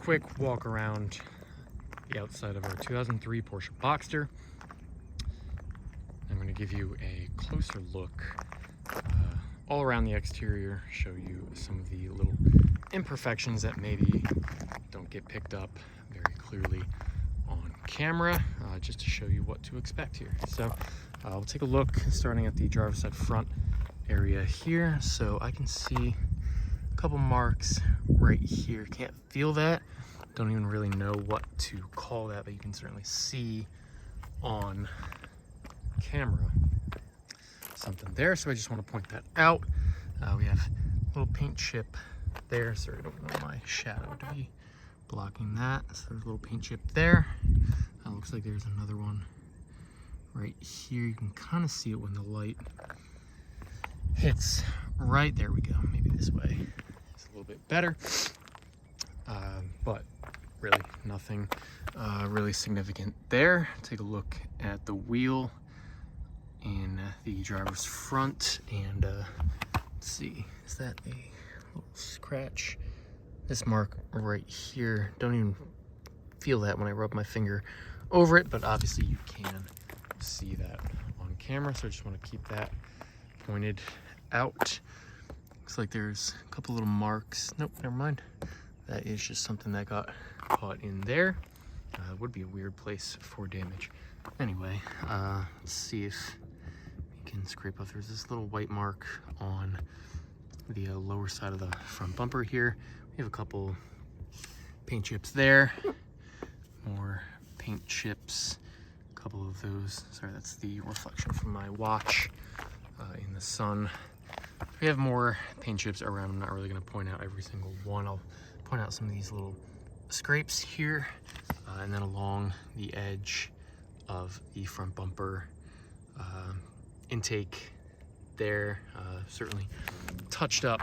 quick walk around the outside of our 2003 Porsche Boxster. I'm going to give you a closer look all around the exterior, show you some of the little imperfections that maybe don't get picked up very clearly on camera, just to show you what to expect here. So we'll take a look starting at the driver's side front area here. So I can see a couple marks right here. Can't feel that. Don't even really know what to call that, but you can certainly see on camera something there. So I just want to point that out. We have a little paint chip there. Sorry, I don't want my shadow to be blocking that. So there's a little paint chip there. Looks like there's another one right here. You can kind of see it when the light hits right there. We go. Maybe this way is a little bit better. But really nothing really significant there. Take a look at the wheel in the driver's front, and let's see, is that a little scratch? This mark right here, don't even feel that when I rub my finger over it, but obviously you can see that on camera, so I just want to keep that pointed out. Looks like there's a couple little marks. Nope, never mind. That is just something that got caught in there. It would be a weird place for damage. Anyway, let's see if we can scrape off. There's this little white mark on the lower side of the front bumper here. We have a couple paint chips there. More paint chips. A couple of those. Sorry, that's the reflection from my watch in the sun. We have more paint chips around. I'm not really going to point out every single one. I'll point out some of these little scrapes here, and then along the edge of the front bumper intake there, certainly touched up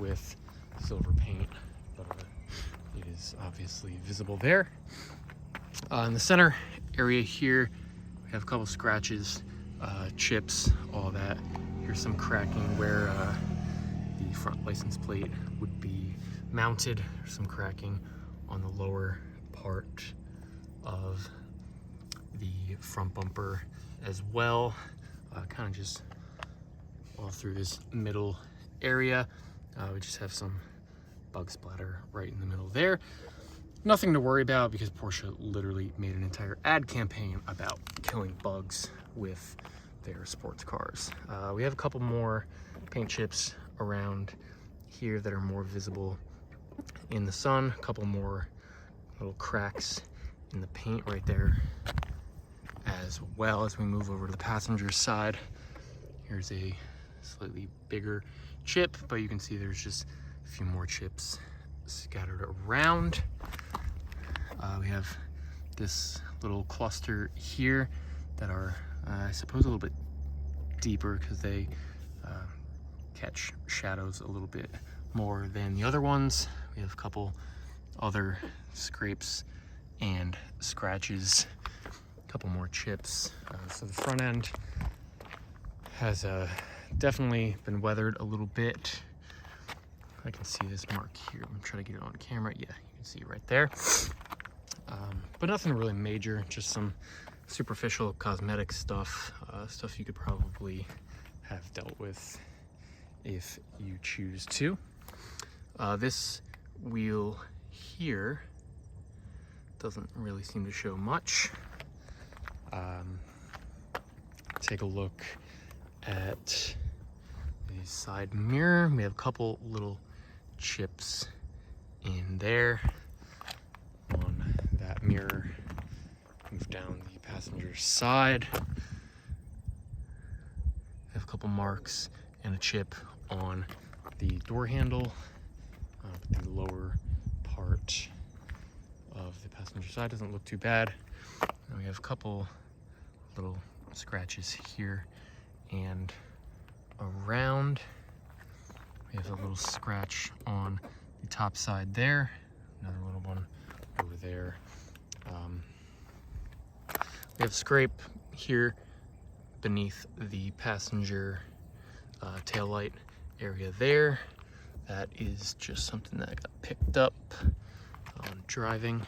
with silver paint, but it is obviously visible there. In the center area here, we have a couple scratches, chips, all that. Here's some cracking where the front license plate would be mounted. There's some cracking on the lower part of the front bumper as well, kind of just all through this middle area. We just have some bug splatter right in the middle there. Nothing to worry about because Porsche literally made an entire ad campaign about killing bugs with their sports cars. We have a couple more paint chips around here that are more visible in the sun. A couple more little cracks in the paint right there as well. As we move over to the passenger side, here's a slightly bigger chip, but you can see there's just a few more chips scattered around. We have this little cluster here that are I suppose a little bit deeper because they catch shadows a little bit more than the other ones. We have a couple other scrapes and scratches, a couple more chips. So the front end has definitely been weathered a little bit. I can see this mark here. I'm trying to get it on camera. Yeah, you can see it right there. But nothing really major, just some superficial cosmetic stuff, stuff you could probably have dealt with if you choose to. This wheel here doesn't really seem to show much. Take a look at the side mirror. We have a couple little chips in there on that mirror. Move down the passenger side. I have a couple marks and a chip on the door handle, but the lower part of the passenger side doesn't look too bad. And we have a couple little scratches here and around. We have a little scratch on the top side there, another little one over there. We have a scrape here beneath the passenger taillight area there. That is just something that got picked up on driving.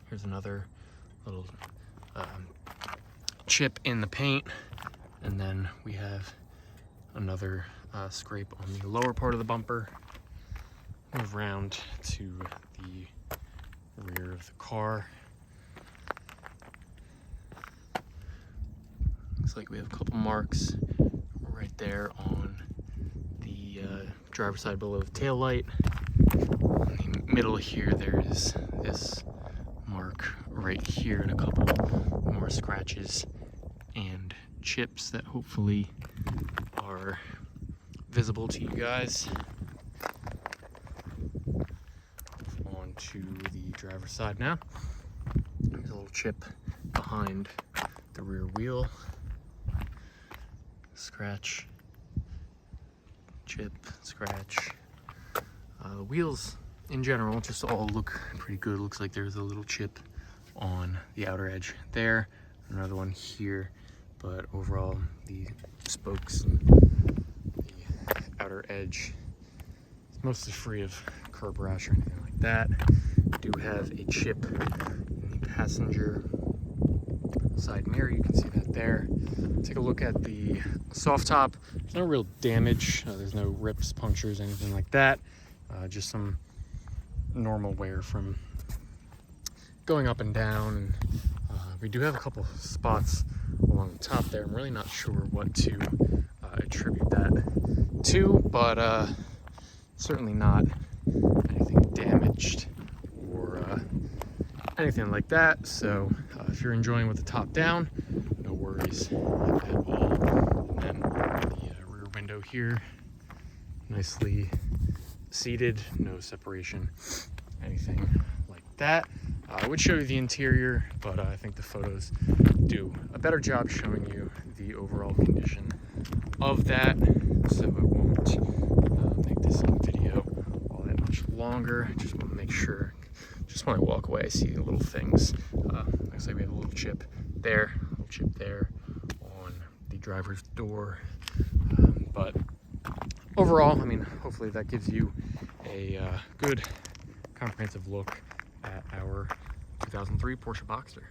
Here's another little chip in the paint, and then we have another scrape on the lower part of the bumper. Move around to the rear of the car. Looks like we have a couple marks right there on the driver's side below the tail light. In the middle here, there's this mark right here and a couple more scratches and chips that hopefully are visible to you guys. On to the driver's side now. There's a little chip behind the rear wheel. Scratch, chip, scratch. The wheels in general just all look pretty good. Looks like there's a little chip on the outer edge there, another one here, but overall the spokes and the outer edge is mostly free of curb rash or anything like that. We do have a chip in the passenger side mirror, you can see that there. Take a look at the soft top. There's no real damage, there's no rips, punctures, anything like that. Just some normal wear from going up and down. And we do have a couple spots along the top there. I'm really not sure what to attribute that to, but certainly not anything damaged or anything like that. So if you're enjoying with the top down, no worries at all. And then the rear window here, nicely seated, no separation, anything like that. I would show you the interior, but I think the photos do a better job showing you the overall condition of that, so I won't make this video all that much longer. Just want to make sure, just when I walk away, I see the little things. Looks like we have a little chip there, a little chip there on the driver's door, but overall, I mean, hopefully that gives you a good comprehensive look at our 2003 Porsche Boxster.